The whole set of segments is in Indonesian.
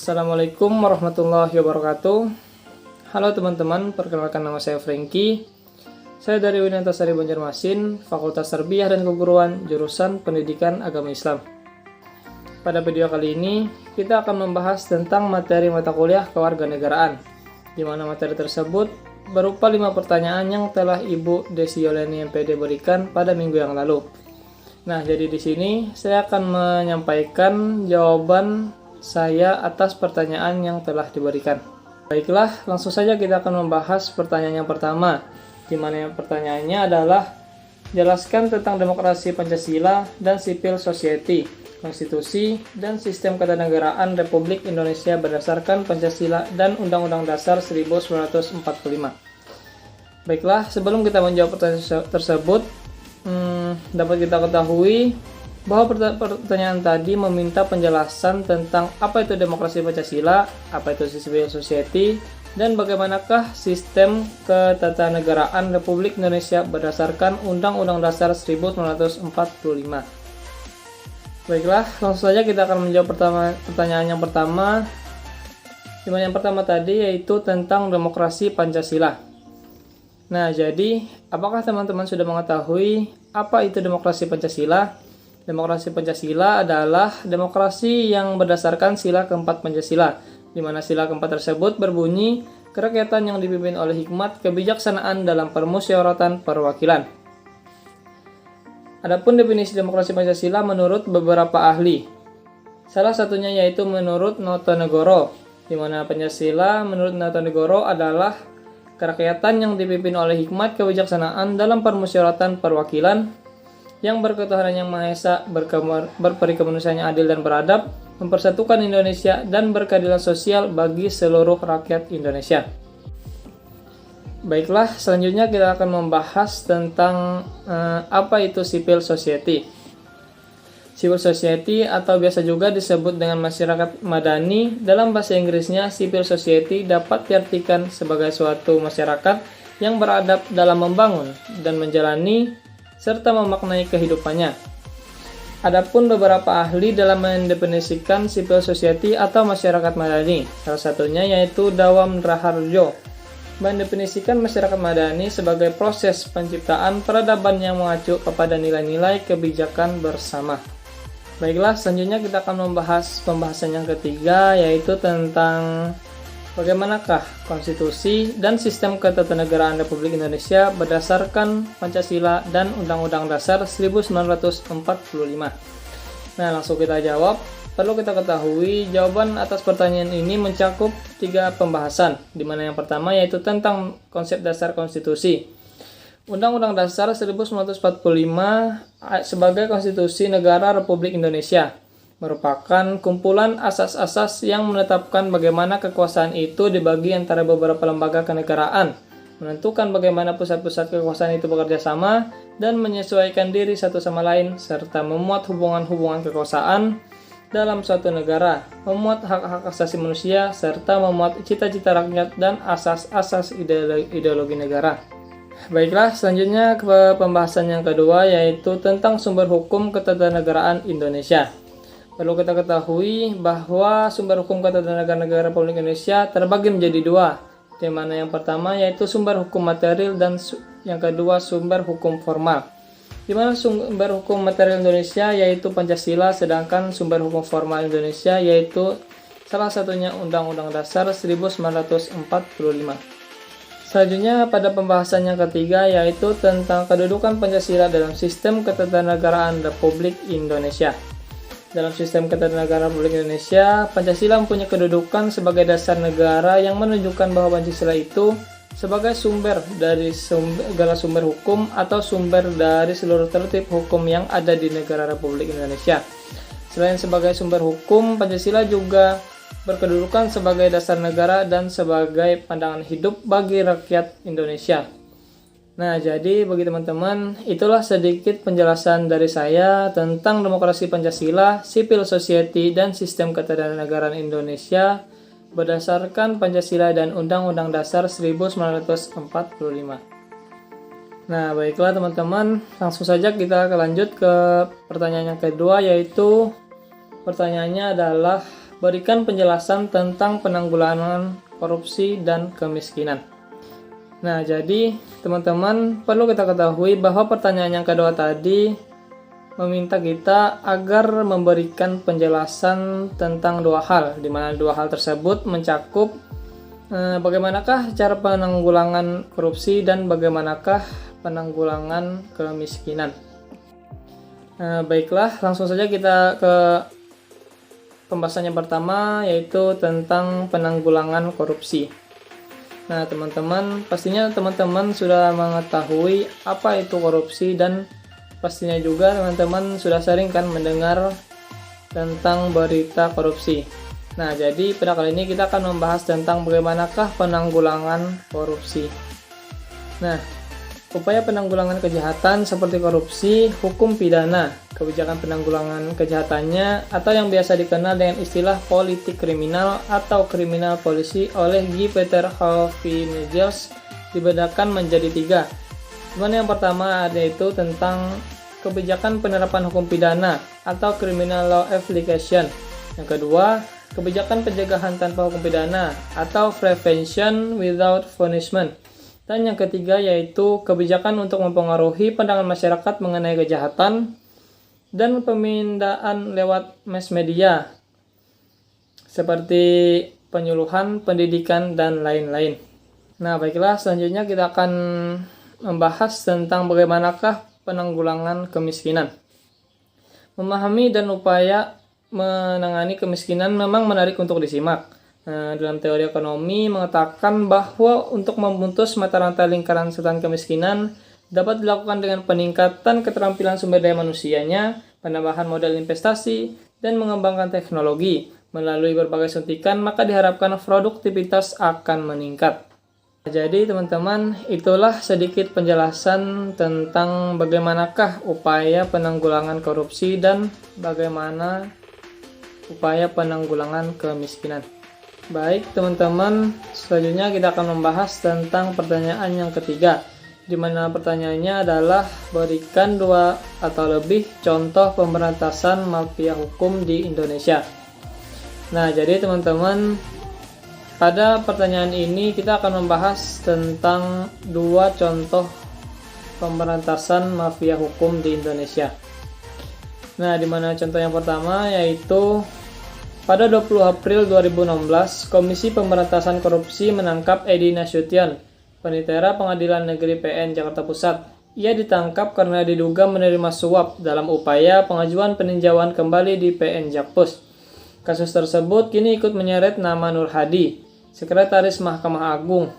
Assalamualaikum warahmatullahi wabarakatuh. Halo teman-teman, perkenalkan nama saya Franky. Saya dari Winantasari Banjarmasin, Fakultas Tarbiyah dan Keguruan, jurusan Pendidikan Agama Islam. Pada video kali ini, kita akan membahas tentang materi mata kuliah kewarganegaraan, di mana materi tersebut berupa 5 pertanyaan yang telah Ibu Desi Yoleni MPD berikan pada minggu yang lalu. Nah, jadi di sini saya akan menyampaikan jawaban saya atas pertanyaan yang telah diberikan. Baiklah, langsung saja kita akan membahas pertanyaan yang pertama, di mana yang pertanyaannya adalah jelaskan tentang demokrasi Pancasila dan civil society, konstitusi dan sistem ketatanegaraan Republik Indonesia berdasarkan Pancasila dan Undang-Undang Dasar 1945. Baiklah, sebelum kita menjawab pertanyaan tersebut, dapat kita ketahui bahwa pertanyaan tadi meminta penjelasan tentang apa itu demokrasi Pancasila, apa itu civil society, dan bagaimanakah sistem ketatanegaraan Republik Indonesia berdasarkan Undang-Undang Dasar 1945. Baiklah, langsung saja kita akan menjawab pertanyaan yang pertama. Yang pertama tadi yaitu tentang demokrasi Pancasila. Nah, jadi apakah teman-teman sudah mengetahui apa itu demokrasi Pancasila? Demokrasi Pancasila adalah demokrasi yang berdasarkan sila keempat Pancasila, di mana sila keempat tersebut berbunyi kerakyatan yang dipimpin oleh hikmat kebijaksanaan dalam permusyawaratan perwakilan. Adapun definisi demokrasi Pancasila menurut beberapa ahli, salah satunya yaitu menurut Notonegoro, di mana Pancasila menurut Notonegoro adalah kerakyatan yang dipimpin oleh hikmat kebijaksanaan dalam permusyawaratan perwakilan, yang berketuhanan yang Maha Esa, berperi kemanusiaan yang adil dan beradab, mempersatukan Indonesia, dan berkeadilan sosial bagi seluruh rakyat Indonesia. Baiklah, selanjutnya kita akan membahas tentang apa itu civil society. Civil society atau biasa juga disebut dengan masyarakat madani, dalam bahasa Inggrisnya civil society dapat diartikan sebagai suatu masyarakat yang beradab dalam membangun dan menjalani serta memaknai kehidupannya. Adapun beberapa ahli dalam mendefinisikan civil society atau masyarakat madani, salah satunya yaitu Dawam Raharjo, mendefinisikan masyarakat madani sebagai proses penciptaan peradaban yang mengacu kepada nilai-nilai kebijakan bersama. Baiklah, selanjutnya kita akan membahas pembahasan yang ketiga, yaitu tentang bagaimanakah konstitusi dan sistem ketatanegaraan Republik Indonesia berdasarkan Pancasila dan Undang-Undang Dasar 1945. Nah, langsung kita jawab. Perlu kita ketahui, jawaban atas pertanyaan ini mencakup 3 pembahasan, di mana yang pertama yaitu tentang konsep dasar konstitusi. Undang-Undang Dasar 1945 sebagai konstitusi negara Republik Indonesia merupakan kumpulan asas-asas yang menetapkan bagaimana kekuasaan itu dibagi antara beberapa lembaga kenegaraan, menentukan bagaimana pusat-pusat kekuasaan itu bekerja sama dan menyesuaikan diri satu sama lain, serta memuat hubungan-hubungan kekuasaan dalam suatu negara, memuat hak-hak asasi manusia, serta memuat cita-cita rakyat dan asas-asas ideologi negara. Baiklah, selanjutnya ke pembahasan yang kedua, yaitu tentang sumber hukum ketatanegaraan Indonesia. Perlu kita ketahui bahwa sumber hukum ketatanegaraan negara Republik Indonesia terbagi menjadi 2, di mana yang pertama yaitu sumber hukum material dan yang kedua sumber hukum formal. Di mana sumber hukum material Indonesia yaitu Pancasila, sedangkan sumber hukum formal Indonesia yaitu salah satunya Undang-Undang Dasar 1945. Selanjutnya pada pembahasan yang ketiga yaitu tentang kedudukan Pancasila dalam sistem ketatanegaraan Republik Indonesia. Dalam sistem ketatanegaraan Republik Indonesia, Pancasila mempunyai kedudukan sebagai dasar negara yang menunjukkan bahwa Pancasila itu sebagai sumber dari segala sumber hukum atau sumber dari seluruh tertib hukum yang ada di negara Republik Indonesia. Selain sebagai sumber hukum, Pancasila juga berkedudukan sebagai dasar negara dan sebagai pandangan hidup bagi rakyat Indonesia. Nah, jadi bagi teman-teman, itulah sedikit penjelasan dari saya tentang demokrasi Pancasila, civil society, dan sistem ketatanegaraan Indonesia berdasarkan Pancasila dan Undang-Undang Dasar 1945. Nah, baiklah teman-teman, langsung saja kita lanjut ke pertanyaan yang kedua, yaitu pertanyaannya adalah berikan penjelasan tentang penanggulangan korupsi dan kemiskinan. Nah, jadi teman-teman perlu kita ketahui bahwa pertanyaan yang kedua tadi meminta kita agar memberikan penjelasan tentang dua hal, di mana dua hal tersebut mencakup bagaimanakah cara penanggulangan korupsi dan bagaimanakah penanggulangan kemiskinan. Baiklah, langsung saja kita ke pembahasan yang pertama, yaitu tentang penanggulangan korupsi. Nah, teman-teman, pastinya teman-teman sudah mengetahui apa itu korupsi dan pastinya juga teman-teman sudah sering kan mendengar tentang berita korupsi. Nah, jadi pada kali ini kita akan membahas tentang bagaimanakah penanggulangan korupsi. Nah, upaya penanggulangan kejahatan seperti korupsi, hukum pidana, kebijakan penanggulangan kejahatannya, atau yang biasa dikenal dengan istilah politik kriminal atau kriminal polisi oleh G. Peter Hofmeyers dibedakan menjadi 3. Dimana yang pertama ada itu tentang kebijakan penerapan hukum pidana atau criminal law application. Yang kedua, kebijakan pencegahan tanpa hukum pidana atau prevention without punishment. Dan yang ketiga yaitu kebijakan untuk mempengaruhi pandangan masyarakat mengenai kejahatan dan pemindaan lewat mass media seperti penyuluhan, pendidikan, dan lain-lain. Nah, baiklah, selanjutnya kita akan membahas tentang bagaimanakah penanggulangan kemiskinan. Memahami dan upaya menangani kemiskinan memang menarik untuk disimak. Dalam teori ekonomi mengatakan bahwa untuk memutus mata rantai lingkaran setan kemiskinan dapat dilakukan dengan peningkatan keterampilan sumber daya manusianya, penambahan modal investasi, dan mengembangkan teknologi. Melalui berbagai suntikan, maka diharapkan produktivitas akan meningkat. Jadi teman-teman, itulah sedikit penjelasan tentang bagaimanakah upaya penanggulangan korupsi dan bagaimana upaya penanggulangan kemiskinan. Baik teman-teman, selanjutnya kita akan membahas tentang pertanyaan yang ketiga, di mana pertanyaannya adalah berikan 2 atau lebih contoh pemberantasan mafia hukum di Indonesia. Nah, jadi teman-teman, pada pertanyaan ini kita akan membahas tentang 2 contoh pemberantasan mafia hukum di Indonesia. Nah, di mana contoh yang pertama yaitu pada 20 April 2016, Komisi Pemberantasan Korupsi menangkap Edi Nasution, Penitera Pengadilan Negeri PN Jakarta Pusat. Ia ditangkap karena diduga menerima suap dalam upaya pengajuan peninjauan kembali di PN Jakpus. Kasus tersebut kini ikut menyeret nama Nur Hadi, Sekretaris Mahkamah Agung.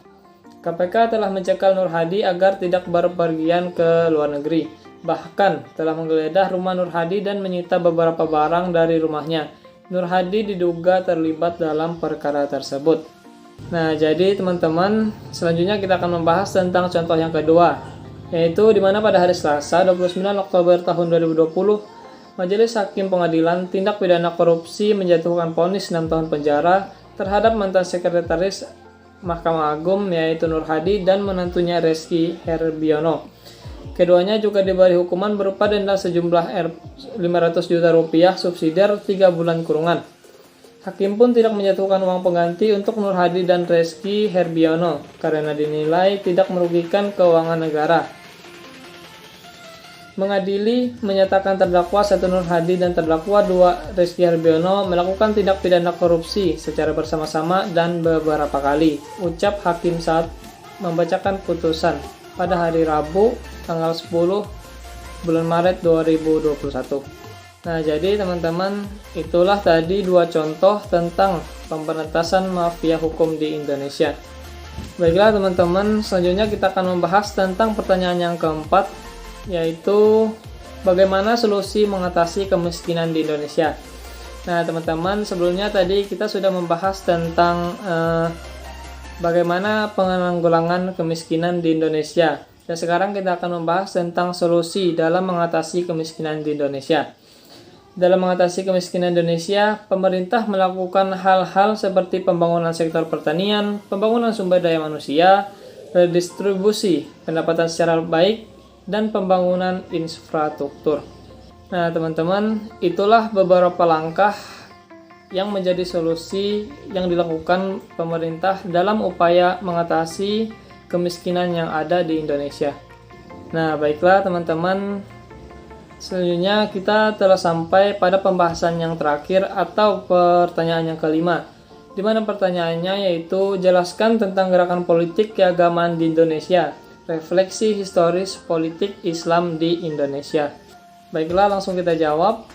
KPK telah mencekal Nur Hadi agar tidak berpergian ke luar negeri. Bahkan telah menggeledah rumah Nur Hadi dan menyita beberapa barang dari rumahnya. Nur Hadi diduga terlibat dalam perkara tersebut. Nah, jadi teman-teman, selanjutnya kita akan membahas tentang contoh yang kedua, yaitu di mana pada hari Selasa 29 Oktober tahun 2020, Majelis Hakim Pengadilan Tindak Pidana Korupsi menjatuhkan vonis 6 tahun penjara terhadap mantan Sekretaris Mahkamah Agung yaitu Nur Hadi dan menantunya Reski Herbiono. Keduanya juga diberi hukuman berupa denda sejumlah 500 juta rupiah subsidiar 3 bulan kurungan. Hakim pun tidak menjatuhkan uang pengganti untuk Nur Hadi dan Reski Herbiono karena dinilai tidak merugikan keuangan negara. Mengadili menyatakan terdakwa 1 Nur Hadi dan terdakwa 2 Reski Herbiono melakukan tindak pidana korupsi secara bersama-sama dan beberapa kali, ucap hakim saat membacakan putusan pada hari Rabu tanggal 10 bulan Maret 2021. Nah, jadi teman-teman, itulah tadi 2 contoh tentang pemberantasan mafia hukum di Indonesia. Baiklah teman-teman, selanjutnya kita akan membahas tentang pertanyaan yang keempat, yaitu bagaimana solusi mengatasi kemiskinan di Indonesia. Nah, teman-teman, sebelumnya tadi kita sudah membahas tentang bagaimana penanggulangan kemiskinan di Indonesia. Dan sekarang kita akan membahas tentang solusi dalam mengatasi kemiskinan di Indonesia. Dalam mengatasi kemiskinan Indonesia, pemerintah melakukan hal-hal seperti pembangunan sektor pertanian, pembangunan sumber daya manusia, redistribusi pendapatan secara baik, dan pembangunan infrastruktur. Nah, teman-teman, itulah beberapa langkah yang menjadi solusi yang dilakukan pemerintah dalam upaya mengatasi kemiskinan yang ada di Indonesia. Nah, baiklah teman-teman, selanjutnya kita telah sampai pada pembahasan yang terakhir atau pertanyaan yang kelima, di mana pertanyaannya yaitu jelaskan tentang gerakan politik keagamaan di Indonesia, refleksi historis politik Islam di Indonesia. Baiklah, langsung kita jawab.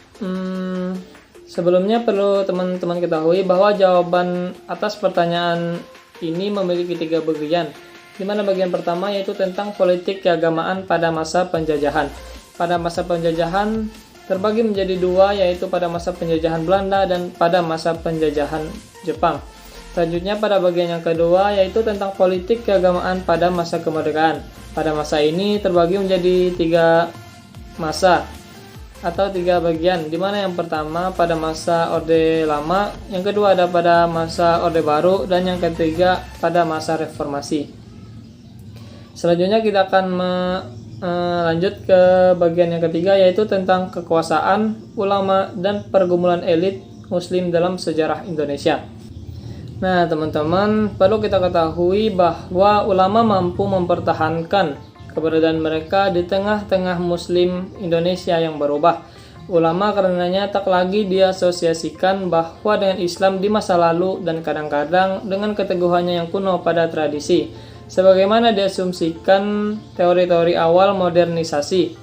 Sebelumnya perlu teman-teman ketahui bahwa jawaban atas pertanyaan ini memiliki 3 bagian, di mana bagian pertama yaitu tentang politik keagamaan pada masa penjajahan. Pada masa penjajahan terbagi menjadi 2, yaitu pada masa penjajahan Belanda dan pada masa penjajahan Jepang. Selanjutnya pada bagian yang kedua yaitu tentang politik keagamaan pada masa kemerdekaan. Pada masa ini terbagi menjadi 3 masa atau 3 bagian, di mana yang pertama pada masa Orde Lama, yang kedua ada pada masa Orde Baru, dan yang ketiga pada masa Reformasi. Selanjutnya kita akan lanjut ke bagian yang ketiga, yaitu tentang kekuasaan, ulama, dan pergumulan elit muslim dalam sejarah Indonesia. Nah teman-teman, perlu kita ketahui bahwa ulama mampu mempertahankan keberadaan mereka di tengah-tengah muslim Indonesia yang berubah. Ulama karenanya tak lagi diasosiasikan bahwa dengan Islam di masa lalu dan kadang-kadang dengan keteguhannya yang kuno pada tradisi, sebagaimana diasumsikan teori-teori awal modernisasi.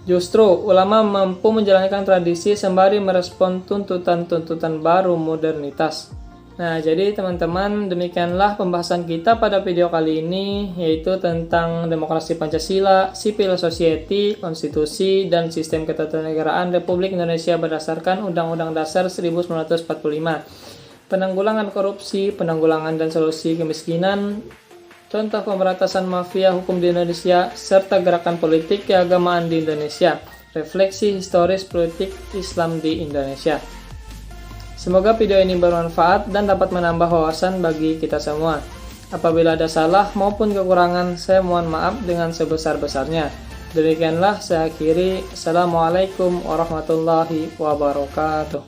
Justru, ulama mampu menjalankan tradisi sembari merespon tuntutan-tuntutan baru modernitas. Nah, jadi teman-teman, demikianlah pembahasan kita pada video kali ini, yaitu tentang demokrasi Pancasila, civil society, konstitusi, dan sistem ketatanegaraan Republik Indonesia berdasarkan Undang-Undang Dasar 1945, penanggulangan korupsi, penanggulangan dan solusi kemiskinan, contoh pemberantasan mafia hukum di Indonesia, serta gerakan politik keagamaan di Indonesia, refleksi historis politik Islam di Indonesia. Semoga video ini bermanfaat dan dapat menambah wawasan bagi kita semua. Apabila ada salah maupun kekurangan, saya mohon maaf dengan sebesar-besarnya. Demikianlah saya akhiri. Assalamualaikum warahmatullahi wabarakatuh.